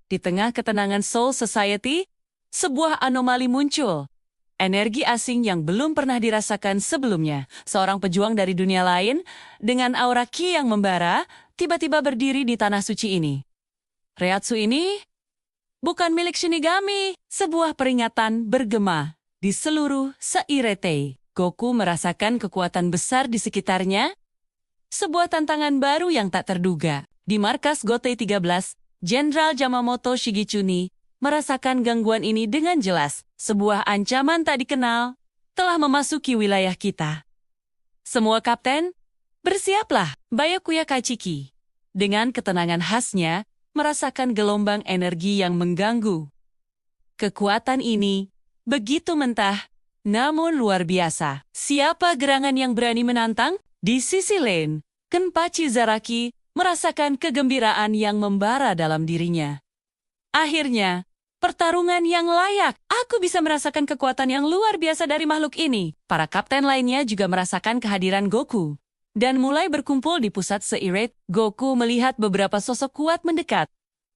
Di tengah ketenangan Soul Society, sebuah anomali muncul. Energi asing yang belum pernah dirasakan sebelumnya. Seorang pejuang dari dunia lain, dengan aura Ki yang membara, tiba-tiba berdiri di tanah suci ini. Reiatsu ini bukan milik Shinigami. Sebuah peringatan bergema di seluruh Seirete. Goku merasakan kekuatan besar di sekitarnya. Sebuah tantangan baru yang tak terduga. Di markas Gotei 13, Jenderal Yamamoto Shigechuni merasakan gangguan ini dengan jelas. Sebuah ancaman tak dikenal telah memasuki wilayah kita. Semua kapten, bersiaplah. Byakuya Kachiki, dengan ketenangan khasnya, merasakan gelombang energi yang mengganggu. Kekuatan ini begitu mentah, namun luar biasa. Siapa gerangan yang berani menantang? Di sisi lain, Kenpachi Zaraki merasakan kegembiraan yang membara dalam dirinya. Akhirnya, pertarungan yang layak. Aku bisa merasakan kekuatan yang luar biasa dari makhluk ini. Para kapten lainnya juga merasakan kehadiran Goku. Dan mulai berkumpul di pusat Seirete. Goku melihat beberapa sosok kuat mendekat.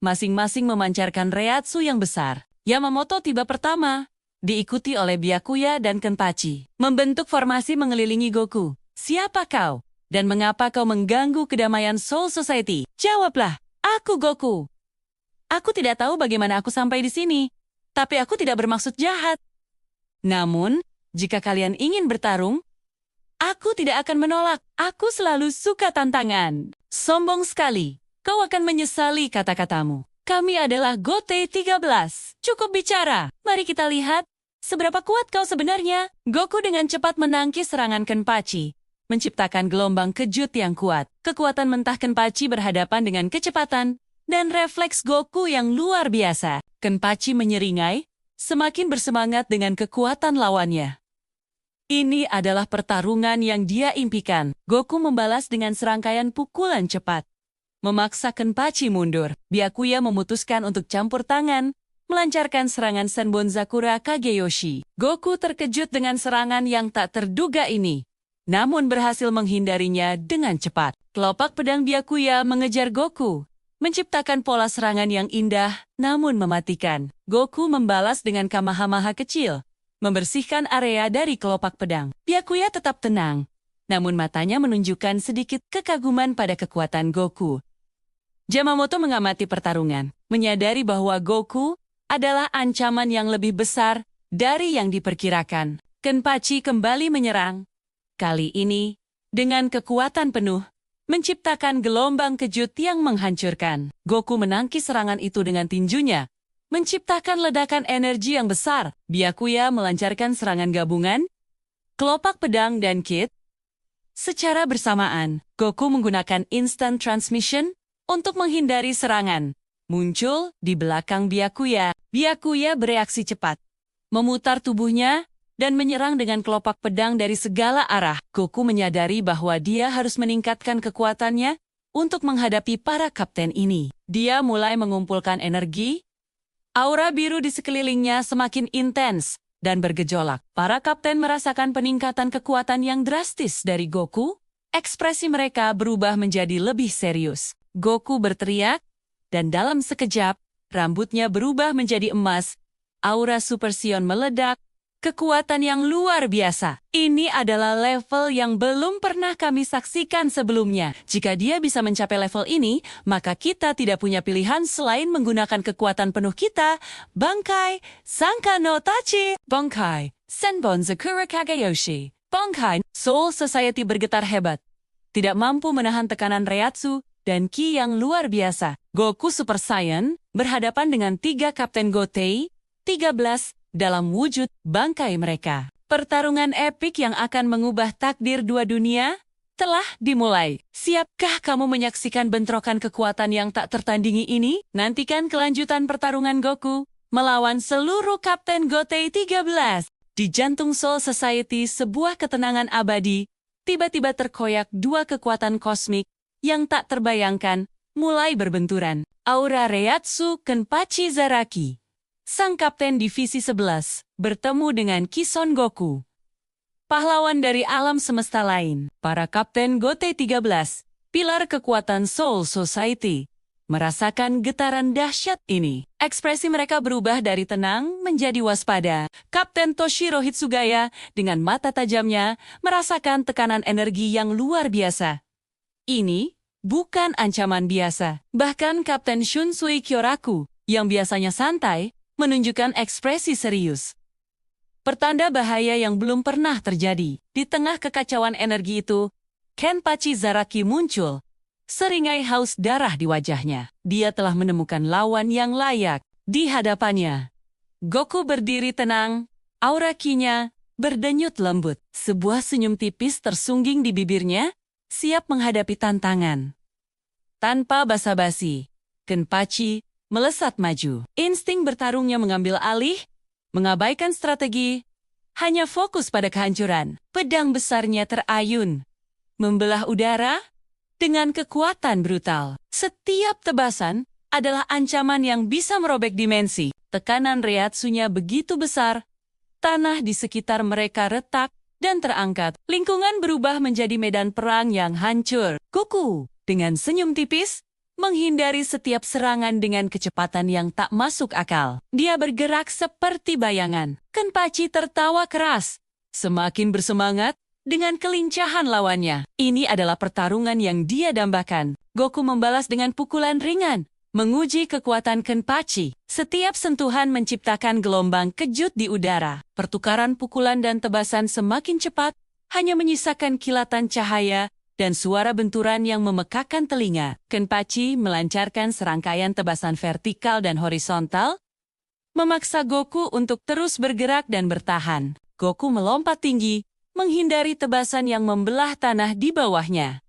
Masing-masing memancarkan reiatsu yang besar. Yamamoto tiba pertama, diikuti oleh Byakuya dan Kenpachi. Membentuk formasi mengelilingi Goku. Siapa kau? Dan mengapa kau mengganggu kedamaian Soul Society? Jawablah, aku Goku. Aku tidak tahu bagaimana aku sampai di sini, tapi aku tidak bermaksud jahat. Namun, jika kalian ingin bertarung, aku tidak akan menolak. Aku selalu suka tantangan. Sombong sekali. Kau akan menyesali kata-katamu. Kami adalah Gotei 13. Cukup bicara. Mari kita lihat seberapa kuat kau sebenarnya. Goku dengan cepat menangkis serangan Kenpachi, menciptakan gelombang kejut yang kuat. Kekuatan mentah Kenpachi berhadapan dengan kecepatan dan refleks Goku yang luar biasa. Kenpachi menyeringai, semakin bersemangat dengan kekuatan lawannya. Ini adalah pertarungan yang dia impikan. Goku membalas dengan serangkaian pukulan cepat, memaksa Kenpachi mundur. Byakuya memutuskan untuk campur tangan, melancarkan serangan Senbonzakura Kageyoshi. Goku terkejut dengan serangan yang tak terduga ini, namun berhasil menghindarinya dengan cepat. Kelopak pedang Byakuya mengejar Goku, menciptakan pola serangan yang indah namun mematikan. Goku membalas dengan Kamehameha kecil, membersihkan area dari kelopak pedang. Byakuya tetap tenang, namun matanya menunjukkan sedikit kekaguman pada kekuatan Goku. Yamamoto mengamati pertarungan, menyadari bahwa Goku adalah ancaman yang lebih besar dari yang diperkirakan. Kenpachi kembali menyerang. Kali ini, dengan kekuatan penuh, menciptakan gelombang kejut yang menghancurkan. Goku menangkis serangan itu dengan tinjunya, menciptakan ledakan energi yang besar. Byakuya melancarkan serangan gabungan, kelopak pedang dan kit. Secara bersamaan, Goku menggunakan instant transmission untuk menghindari serangan. Muncul di belakang Byakuya. Byakuya bereaksi cepat, memutar tubuhnya, dan menyerang dengan kelopak pedang dari segala arah. Goku menyadari bahwa dia harus meningkatkan kekuatannya untuk menghadapi para kapten ini. Dia mulai mengumpulkan energi. Aura biru di sekelilingnya semakin intens dan bergejolak. Para kapten merasakan peningkatan kekuatan yang drastis dari Goku. Ekspresi mereka berubah menjadi lebih serius. Goku berteriak, dan dalam sekejap, rambutnya berubah menjadi emas. Aura Super Sion meledak. Kekuatan yang luar biasa. Ini adalah level yang belum pernah kami saksikan sebelumnya. Jika dia bisa mencapai level ini, maka kita tidak punya pilihan selain menggunakan kekuatan penuh kita. Bankai Sanka no Tachi. Bankai Senbonzakura Kageyoshi. Bankai. Soul Society bergetar hebat, tidak mampu menahan tekanan reiatsu dan ki yang luar biasa. Goku Super Saiyan berhadapan dengan 3 kapten Gotei 13 dalam wujud bangkai mereka. Pertarungan epik yang akan mengubah takdir dua dunia telah dimulai. Siapkah kamu menyaksikan bentrokan kekuatan yang tak tertandingi ini? Nantikan kelanjutan pertarungan Goku melawan seluruh kapten Gotei 13. Di jantung Soul Society, sebuah ketenangan abadi tiba-tiba terkoyak. 2 kekuatan kosmik yang tak terbayangkan mulai berbenturan. Aura reiatsu Kenpachi Zaraki, sang kapten divisi 11, bertemu dengan Ki Son Goku, pahlawan dari alam semesta lain. Para kapten Gotei 13, pilar kekuatan Soul Society, merasakan getaran dahsyat ini. Ekspresi mereka berubah dari tenang menjadi waspada. Kapten Toshiro Hitsugaya dengan mata tajamnya merasakan tekanan energi yang luar biasa. Ini bukan ancaman biasa. Bahkan Kapten Shunsui Kyoraku yang biasanya santai menunjukkan ekspresi serius. Pertanda bahaya yang belum pernah terjadi. Di tengah kekacauan energi itu, Kenpachi Zaraki muncul. Seringai haus darah di wajahnya. Dia telah menemukan lawan yang layak di hadapannya. Goku berdiri tenang, aura ki-nya berdenyut lembut. Sebuah senyum tipis tersungging di bibirnya, siap menghadapi tantangan. Tanpa basa-basi, Kenpachi melesat maju. Insting bertarungnya mengambil alih, mengabaikan strategi, hanya fokus pada kehancuran. Pedang besarnya terayun, membelah udara dengan kekuatan brutal. Setiap tebasan adalah ancaman yang bisa merobek dimensi. Tekanan Reiatsunya begitu besar, tanah di sekitar mereka retak dan terangkat. Lingkungan berubah menjadi medan perang yang hancur. Goku, dengan senyum tipis, menghindari setiap serangan dengan kecepatan yang tak masuk akal. Dia bergerak seperti bayangan. Kenpachi tertawa keras, semakin bersemangat dengan kelincahan lawannya. Ini adalah pertarungan yang dia dambakan. Goku membalas dengan pukulan ringan, menguji kekuatan Kenpachi. Setiap sentuhan menciptakan gelombang kejut di udara. Pertukaran pukulan dan tebasan semakin cepat, hanya menyisakan kilatan cahaya dan suara benturan yang memekakan telinga. Kenpachi melancarkan serangkaian tebasan vertikal dan horizontal, memaksa Goku untuk terus bergerak dan bertahan. Goku melompat tinggi, menghindari tebasan yang membelah tanah di bawahnya.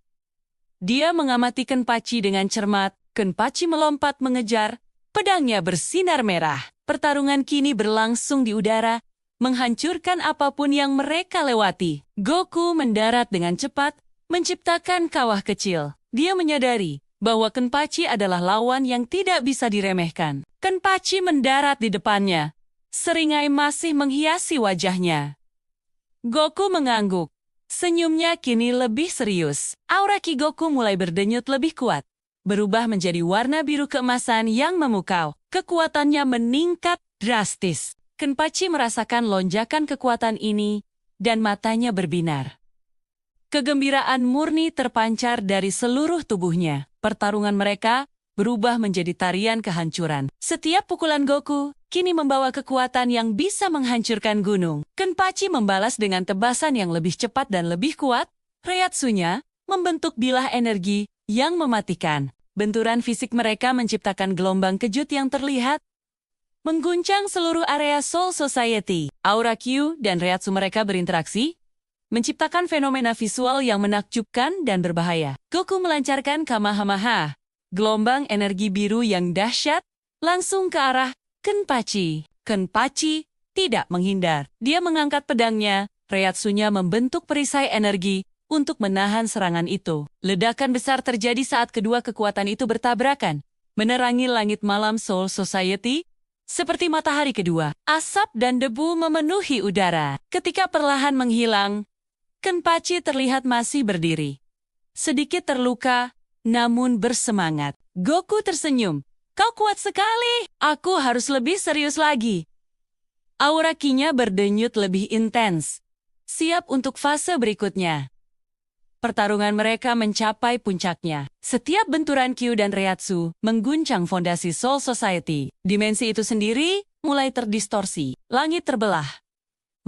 Dia mengamati Kenpachi dengan cermat. Kenpachi melompat mengejar, pedangnya bersinar merah. Pertarungan kini berlangsung di udara, menghancurkan apapun yang mereka lewati. Goku mendarat dengan cepat, menciptakan kawah kecil. Dia menyadari bahwa Kenpachi adalah lawan yang tidak bisa diremehkan. Kenpachi mendarat di depannya, seringai masih menghiasi wajahnya. Goku mengangguk. Senyumnya kini lebih serius. Aura ki Goku mulai berdenyut lebih kuat, berubah menjadi warna biru keemasan yang memukau. Kekuatannya meningkat drastis. Kenpachi merasakan lonjakan kekuatan ini, dan matanya berbinar. Kegembiraan murni terpancar dari seluruh tubuhnya. Pertarungan mereka berubah menjadi tarian kehancuran. Setiap pukulan Goku kini membawa kekuatan yang bisa menghancurkan gunung. Kenpachi membalas dengan tebasan yang lebih cepat dan lebih kuat. Reiatsunya membentuk bilah energi yang mematikan. Benturan fisik mereka menciptakan gelombang kejut yang terlihat, mengguncang seluruh area Soul Society. Aura Q dan Reiatsu mereka berinteraksi, menciptakan fenomena visual yang menakjubkan dan berbahaya. Goku melancarkan Kamehameha, gelombang energi biru yang dahsyat, langsung ke arah Kenpachi. Kenpachi tidak menghindar. Dia mengangkat pedangnya, Reiatsunya membentuk perisai energi untuk menahan serangan itu. Ledakan besar terjadi saat kedua kekuatan itu bertabrakan, menerangi langit malam Soul Society, seperti matahari kedua. Asap dan debu memenuhi udara. Ketika perlahan menghilang, Kenpachi terlihat masih berdiri. Sedikit terluka, namun bersemangat. Goku tersenyum. Kau kuat sekali. Aku harus lebih serius lagi. Aura ki-nya berdenyut lebih intens, siap untuk fase berikutnya. Pertarungan mereka mencapai puncaknya. Setiap benturan Q dan Reiatsu mengguncang fondasi Soul Society. Dimensi itu sendiri mulai terdistorsi. Langit terbelah,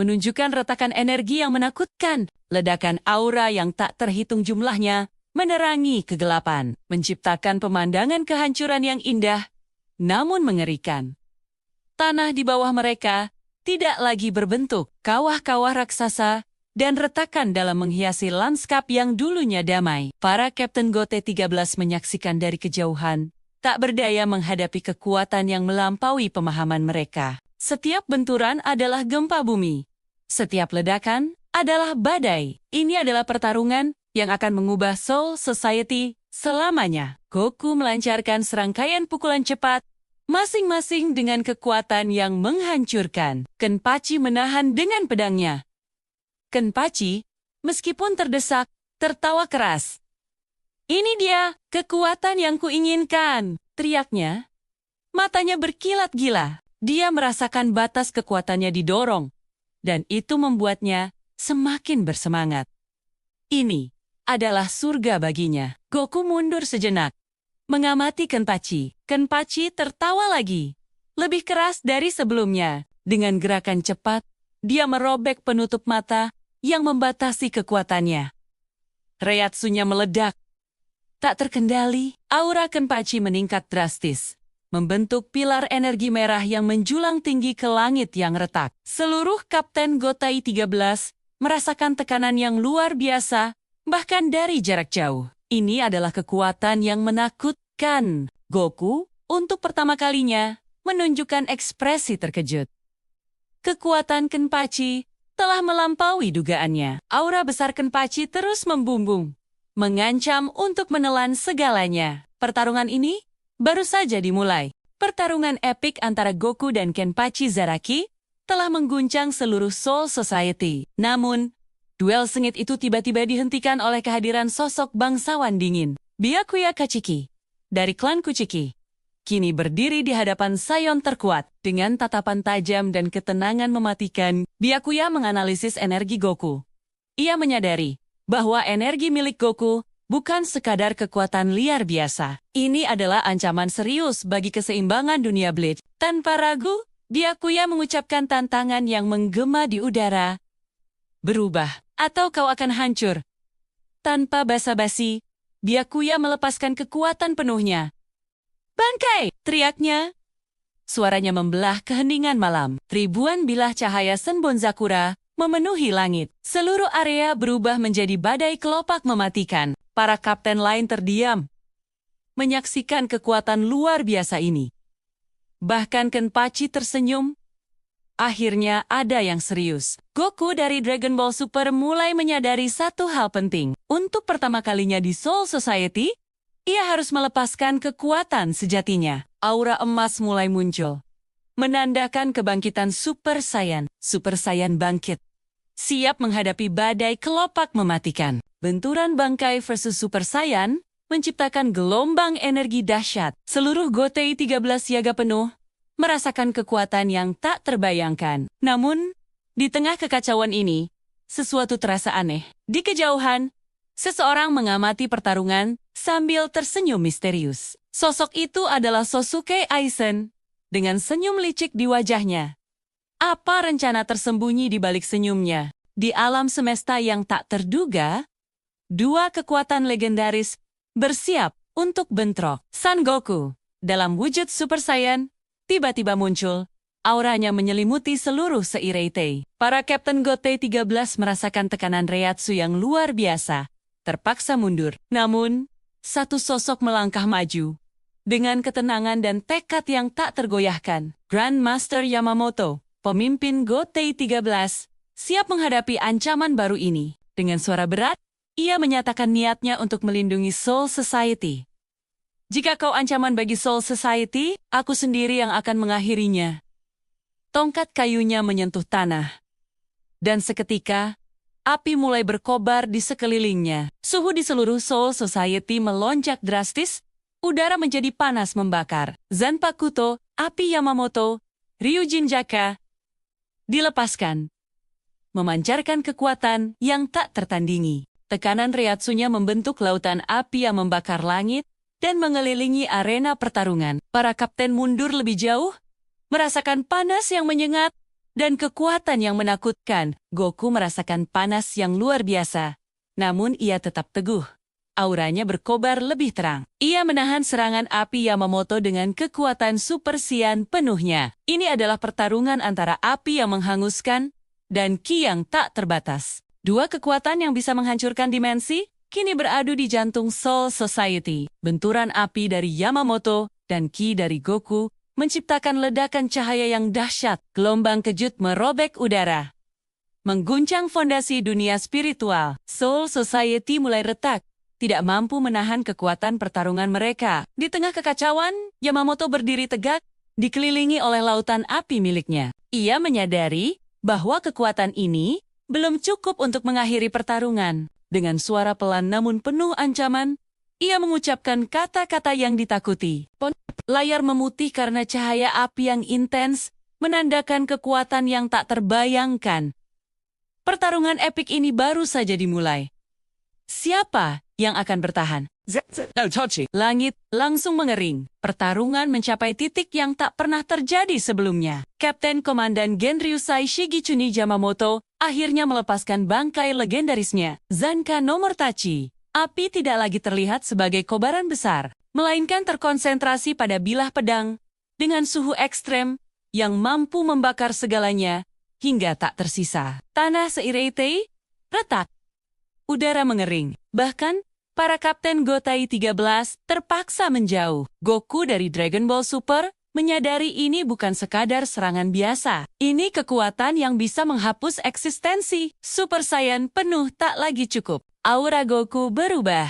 menunjukkan retakan energi yang menakutkan. Ledakan aura yang tak terhitung jumlahnya menerangi kegelapan, menciptakan pemandangan kehancuran yang indah, namun mengerikan. Tanah di bawah mereka tidak lagi berbentuk. Kawah-kawah raksasa dan retakan dalam menghiasi lanskap yang dulunya damai. Para Kapten Gote 13 menyaksikan dari kejauhan, tak berdaya menghadapi kekuatan yang melampaui pemahaman mereka. Setiap benturan adalah gempa bumi. Setiap ledakan adalah badai. Ini adalah pertarungan yang akan mengubah Soul Society selamanya. Goku melancarkan serangkaian pukulan cepat, masing-masing dengan kekuatan yang menghancurkan. Kenpachi menahan dengan pedangnya. Kenpachi, meskipun terdesak, tertawa keras. Ini dia, kekuatan yang kuinginkan, teriaknya. Matanya berkilat gila. Dia merasakan batas kekuatannya didorong, dan itu membuatnya semakin bersemangat. Ini adalah surga baginya. Goku mundur sejenak, mengamati Kenpachi. Kenpachi tertawa lagi, lebih keras dari sebelumnya. Dengan gerakan cepat, dia merobek penutup mata yang membatasi kekuatannya. Reiatsunya meledak. Tak terkendali, aura Kenpachi meningkat drastis, membentuk pilar energi merah yang menjulang tinggi ke langit yang retak. Seluruh Kapten Gotai 13 merasakan tekanan yang luar biasa, bahkan dari jarak jauh. Ini adalah kekuatan yang menakutkan. Goku, untuk pertama kalinya, menunjukkan ekspresi terkejut. Kekuatan Kenpachi telah melampaui dugaannya. Aura besar Kenpachi terus membumbung, mengancam untuk menelan segalanya. Pertarungan ini baru saja dimulai. Pertarungan epik antara Goku dan Kenpachi Zaraki telah mengguncang seluruh Soul Society. Namun, duel sengit itu tiba-tiba dihentikan oleh kehadiran sosok bangsawan dingin. Byakuya Kachiki, dari klan Kuchiki, kini berdiri di hadapan Sayon terkuat. Dengan tatapan tajam dan ketenangan mematikan, Byakuya menganalisis energi Goku. Ia menyadari bahwa energi milik Goku bukan sekadar kekuatan liar biasa. Ini adalah ancaman serius bagi keseimbangan dunia Bleach. Tanpa ragu, Byakuya mengucapkan tantangan yang menggema di udara. Berubah, atau kau akan hancur. Tanpa basa-basi, Byakuya melepaskan kekuatan penuhnya. Bangkai! Teriaknya. Suaranya membelah keheningan malam. Ribuan bilah cahaya Senbonzakura memenuhi langit. Seluruh area berubah menjadi badai kelopak mematikan. Para kapten lain terdiam, menyaksikan kekuatan luar biasa ini. Bahkan Kenpachi tersenyum. Akhirnya ada yang serius. Goku dari Dragon Ball Super mulai menyadari satu hal penting. Untuk pertama kalinya di Soul Society, ia harus melepaskan kekuatan sejatinya. Aura emas mulai muncul, menandakan kebangkitan Super Saiyan. Super Saiyan bangkit, siap menghadapi badai kelopak mematikan. Benturan bangkai versus Super Saiyan menciptakan gelombang energi dahsyat. Seluruh Gotei 13 siaga penuh, merasakan kekuatan yang tak terbayangkan. Namun, di tengah kekacauan ini, sesuatu terasa aneh. Di kejauhan, seseorang mengamati pertarungan sambil tersenyum misterius. Sosok itu adalah Sosuke Aizen, dengan senyum licik di wajahnya. Apa rencana tersembunyi di balik senyumnya? Di alam semesta yang tak terduga, dua kekuatan legendaris bersiap untuk bentrok. Son Goku, dalam wujud Super Saiyan, tiba-tiba muncul. Auranya menyelimuti seluruh Seireitei. Para Kapten Gotei 13 merasakan tekanan Reiatsu yang luar biasa, terpaksa mundur. Namun, satu sosok melangkah maju, dengan ketenangan dan tekad yang tak tergoyahkan. Grandmaster Yamamoto, pemimpin Gotei 13, siap menghadapi ancaman baru ini. Dengan suara berat, ia menyatakan niatnya untuk melindungi Soul Society. Jika kau ancaman bagi Soul Society, aku sendiri yang akan mengakhirinya. Tongkat kayunya menyentuh tanah, dan seketika, api mulai berkobar di sekelilingnya. Suhu di seluruh Soul Society melonjak drastis, udara menjadi panas membakar. Zanpakuto, api Yamamoto, Ryujin Jaka, dilepaskan, memancarkan kekuatan yang tak tertandingi. Tekanan Reiatsunya membentuk lautan api yang membakar langit dan mengelilingi arena pertarungan. Para kapten mundur lebih jauh, merasakan panas yang menyengat dan kekuatan yang menakutkan. Goku merasakan panas yang luar biasa, namun ia tetap teguh. Auranya berkobar lebih terang. Ia menahan serangan api Yamamoto dengan kekuatan Super Saiyan penuhnya. Ini adalah pertarungan antara api yang menghanguskan dan ki yang tak terbatas. Dua kekuatan yang bisa menghancurkan dimensi kini beradu di jantung Soul Society. Benturan api dari Yamamoto dan ki dari Goku menciptakan ledakan cahaya yang dahsyat. Gelombang kejut merobek udara, mengguncang fondasi dunia spiritual. Soul Society mulai retak, tidak mampu menahan kekuatan pertarungan mereka. Di tengah kekacauan, Yamamoto berdiri tegak, dikelilingi oleh lautan api miliknya. Ia menyadari bahwa kekuatan ini belum cukup untuk mengakhiri pertarungan. Dengan suara pelan namun penuh ancaman, Ia mengucapkan kata-kata yang ditakuti. Layar memutih karena cahaya api yang intens, menandakan kekuatan yang tak terbayangkan. Pertarungan epik ini baru saja dimulai. Siapa yang akan bertahan? Langit langsung mengering. Pertarungan mencapai titik yang tak pernah terjadi sebelumnya. Kapten Komandan Genryusai Shigechuni Yamamoto akhirnya melepaskan bangkai legendarisnya, Zanka no Mortachi. Api tidak lagi terlihat sebagai kobaran besar, melainkan terkonsentrasi pada bilah pedang dengan suhu ekstrem yang mampu membakar segalanya hingga tak tersisa. Tanah Seireitei retak. Udara mengering. Bahkan, para Kapten Gotai 13 terpaksa menjauh. Goku dari Dragon Ball Super menyadari ini bukan sekadar serangan biasa. Ini kekuatan yang bisa menghapus eksistensi. Super Saiyan penuh tak lagi cukup. Aura Goku berubah.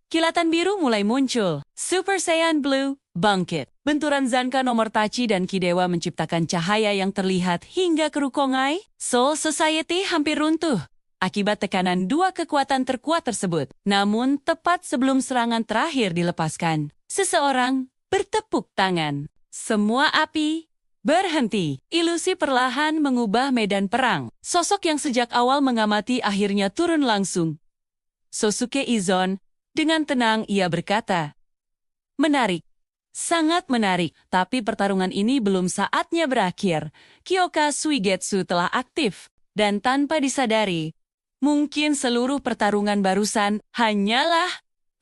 Kilatan biru mulai muncul. Super Saiyan Blue bangkit. Benturan Zanka no Mortachi dan Kidewa menciptakan cahaya yang terlihat hingga ke Rukongai. Soul Society hampir runtuh akibat tekanan dua kekuatan terkuat tersebut. Namun, tepat sebelum serangan terakhir dilepaskan, seseorang bertepuk tangan. Semua api berhenti. Ilusi perlahan mengubah medan perang. Sosok yang sejak awal mengamati akhirnya turun langsung. Sosuke Izon, dengan tenang ia berkata, "Menarik, sangat menarik, tapi pertarungan ini belum saatnya berakhir." Kyoka Suigetsu telah aktif, dan tanpa disadari, mungkin seluruh pertarungan barusan hanyalah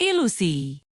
ilusi.